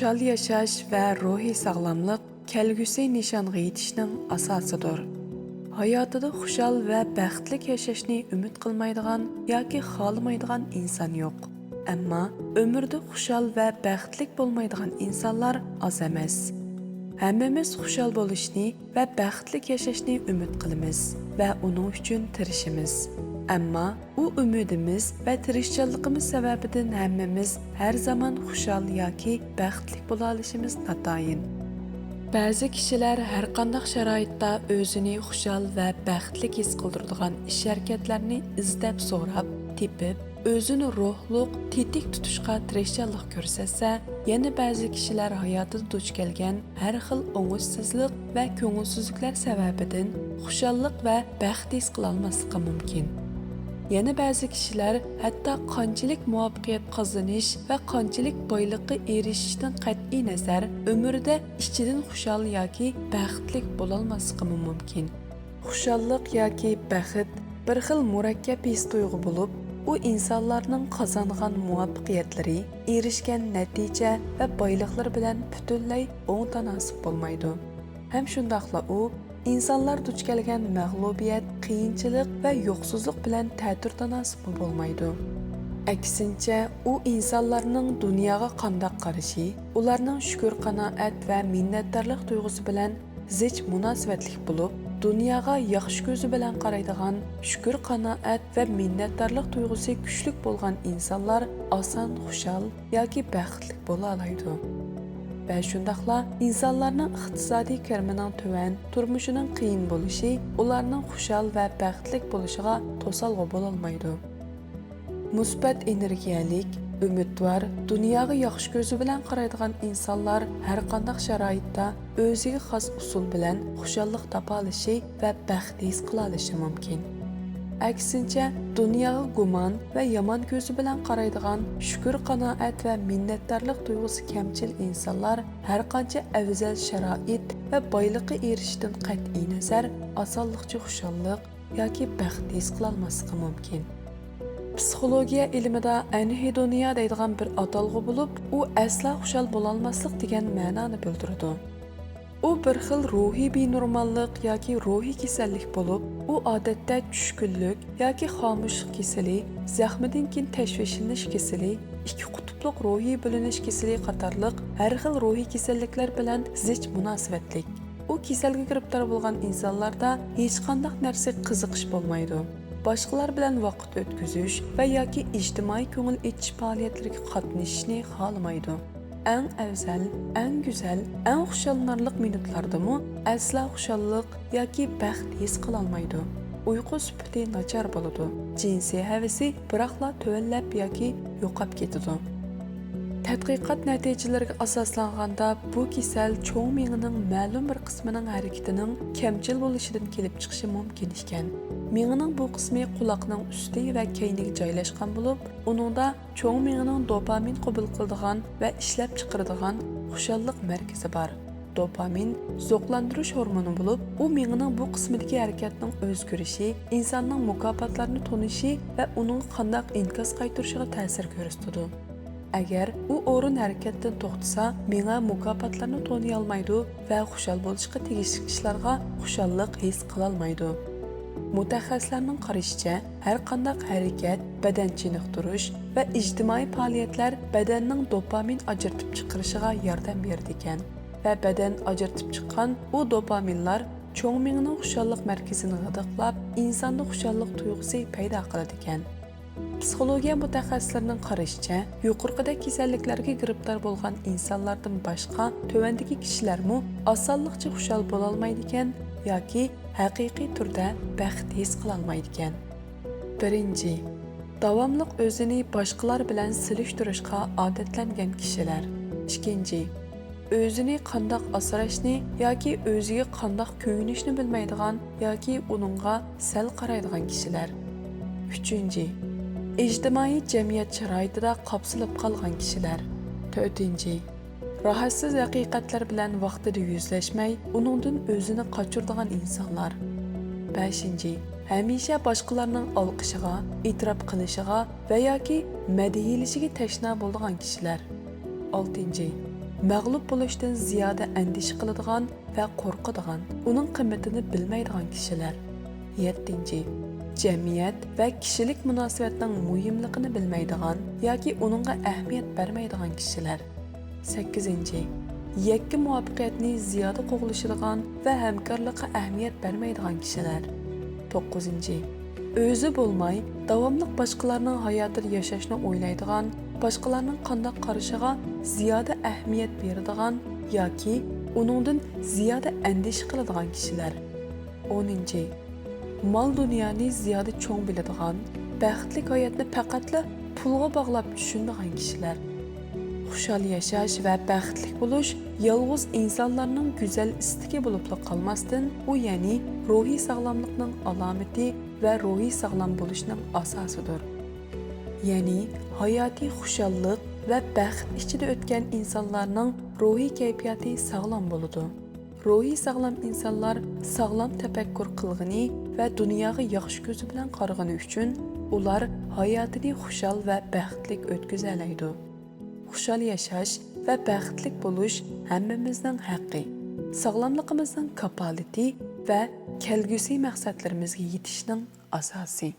Xuşal yaşaş və ruhi sağlamlıq kelgüsi nişanğa yetişning asosidir. Hayotida xushal və baxtlik yashashni umid qilmaydigan yoki xohlamaydigan inson yo'q. Ammo umrda xushal və baxtlik bo'lmaydigan insonlar oz emas. Hammamiz xushal bo'lishni və baxtlik yashashni umid qilamiz və uning uchun tirishimiz. Ammo u umidimiz və tirishchanligimiz sababidan hammamiz har zaman xushal yoki baxtlik bo'la olishimiz natoyin. Ba'zi kishilar har qanday sharoitda o'zini xushal va baxtli his qildiradigan ish-harakatlarni izlab so'rab, tepib, o'zini ruhliq, tetik tutishga tirishchanlik ko'rsatsa, yana ba'zi kishilar hayotida duch kelgan har xil o'ng'ishsizlik va ko'ngilsizliklar sababidan xushallik va baxt his qila olmasligi mumkin. Yana ba'zi kishilar hatto qanchalik muvaffaqiyat qozonish va qanchalik boylikqa erishishdan qat'iy nazar umrida ichidan xushal yoki baxtlik bo'la olmasligi mumkin. Xushallik yoki baxt bir xil murakkab his tuyg'u bo'lib, u insonlarning qozongan muvaffaqiyatlari, erishgan natija va boyliklar bilan butunlay o'ng tanasib bo'lmaydi. Ham shundaqla u İnsanlar duch kelgan mag'lubiyat, qiyinchilik va yo'qsizlik bilan ta'tir tanasib bo'lmaydi. Aksincha, u insonlarning dunyoga qanday qarashi, ularning shukr qanoat va minnatdorlik tuyg'usi bilan zich munosabatlik bo'lib, dunyoga yaxshi ko'zi bilan qaraydigan, shukr qanoat va minnatdorlik tuyg'usi kuchli bo'lgan insonlar oson xushal yoki baxtli bo'la oladi. Ve şundaqla insanlarning iqtisodiy kirimining tuvan, turmushining qiyin bo'lishi, ularning xushal va baxtlik bo'lishiga to'salg'i bo'la olmaydi. Musbat energiyalik, umidvor, dunyoga yaxshi ko'zi bilan qaraydigan insonlar har qanday sharoitda o'ziga xos usul bilan xushallik topa olishi va baxt his qila olishi mumkin. Aksincha, dunyoga gumon va yomon ko'zi bilan qaraydigan, shukr qanoat va minnatdorlik tuyg'usi kamchil insonlar har qancha afzal sharoit va boylikqa erishishdan qat'iy nazar osonlikcha xushallik yoki baxt his qila olmasligi mumkin. Psixologiya ilmida anhedoniya deydigan bir atalg'i bo'lib, u asla xushal bo'la olmaslik degan ma'noni bildiradi. U bir xil ruhiy benormallik yoki ruhiy kasallik bo'lib, u odatda tushkunlik yoki xomushlik kasali, zaxmidan keyin tashvishlanish kasali, ikki qutbliq ruhiy bo'linish kasali qatorliq har xil ruhiy kasalliklar bilan zich munosabatlik. U kasalga giribdor bo'lgan insonlarda hech qanday narsa qiziqish bo'lmaydi. Boshqalar bilan vaqt o'tkazish va yoki ijtimoiy ko'ngil etish faoliyatlariga qatnashishni xohlamaydi. Eng afzal, eng go'zal, eng xushallanarli minutlardami asla xushallik yoki baxt his qila olmaydi. Uyqu sifati nachar bo'ladi. Jinsiy havasi biroqla tuvallab yoki yo'qab ketadi. Tadqiqot natijalariga asoslanganda bu kasal cho'ng miyaning ma'lum bir qismining harakatining kamchil bo'lishidan kelib chiqishi mumkin ekan. Miyaning bu qismi quloqning usti va keyniga joylashgan bo'lib, uningda cho'ng miyaning dopamin qabul qiladigan va ishlab chiqaradigan xushallik markazi bor. Dopamin zo'qlantirish hormoni bo'lib, u miyaning bu qismidagi harakatning o'zgarishi, insonning mukofotlarni tonishi va uning qanday inkas qaytarishiga ta'sir ko'rsatadi. Agar u o'rin harakatdan to'xtasa, miya mukofotlarni toniy olmaydi va xushal bo'lishga tegishli ishlarga xushallik his qila olmaydi. Mutaxassislarning qarashicha, har qanday harakat, badan chiniqtirish va ijtimoiy faoliyatlar badanning dopamin ajratib chiqarishiga yordam beradi ekan va badan ajratib chiqqan u dopaminlar cho'ng miyaning xushallik markazini g'idiqlab, insonda xushallik tuyg'usi paydo qiladi ekan. Psixologiya mutaxassislarining qarashicha, yuqorqida kasalliklarga giribdor bo'lgan insonlardan boshqa tuvandagi kishilarmi osonlikcha xushal bo'la olmaydi ekan yoki haqiqiy turda baxt his qila olmaydi ekan. Birinchi, davomli o'zini boshqalar bilan silishtirishga odatlangan kishilar. Ikkinchi, o'zini qanday asrashni yoki o'ziga qanday ko'yinishni bilmaydigan yoki uningga sal qaraydigan kishilar. Uchinchi, ijtimoiy jamiyat sharoitida qopsilib qolgan kishilar. To'rtinchi, rahatsiz haqiqatlar bilan vaqtida yuzlashmay, uningdan o'zini qochiradigan insonlar. 5. Hamisha boshqalarning olqishiga, e'tirof qilishiga va yoki madihilishiga tashna bo'lgan kishilar. 6. mag'lub bo'lishdan ziyoda andish qiladigan va qo'rqadigan, uning qimmatini bilmaydigan kishilar. 7. Jamiyat va kishilik munosabatning muhimligini bilmaydigan yoki uningga ahamiyat bermaydigan kishilar. 8. Yakka muvaffaqiyatni ziyoda qo'g'lashadigan va hamkorlikqa ahamiyat bermaydigan kishilar. 9. O'zi bo'lmay, davomli boshqalarning hayotini yashashni o'ylaydigan, boshqalarning qanday qarashiga ziyoda ahamiyat beradigan yoki uningdan ziyoda andish qiladigan kishilar. 10. Mol dunyoni ziyoda cho'ng biladigan, baxtli hayotni faqatla pulga bog'lab tushunadigan kishilar. Xushal yashash va baxtli bo'lish yolg'iz insonlarning go'zal istigi bo'lib qolmasdan, u ya'ni ruhiy sog'lomlikning alomati va ruhiy sog'lom bo'lishning asosidir. Ya'ni hayotiy xushallik va baxt ichida o'tgan insonlarning ruhiy kayfiyati sog'lom bo'ladi. Ruhiy sog'lom insonlar sog'lom tafakkur qilgani va dunyoga yaxshi ko'zi bilan qaragani uchun ular hayotini xushal va baxtli o'tkaza oladi. Xushal yashash va baxtli bo'lish hammamizning haqqi, sog'lomligimizning kapolati va kelgusi maqsadlarimizga yetishning asosi.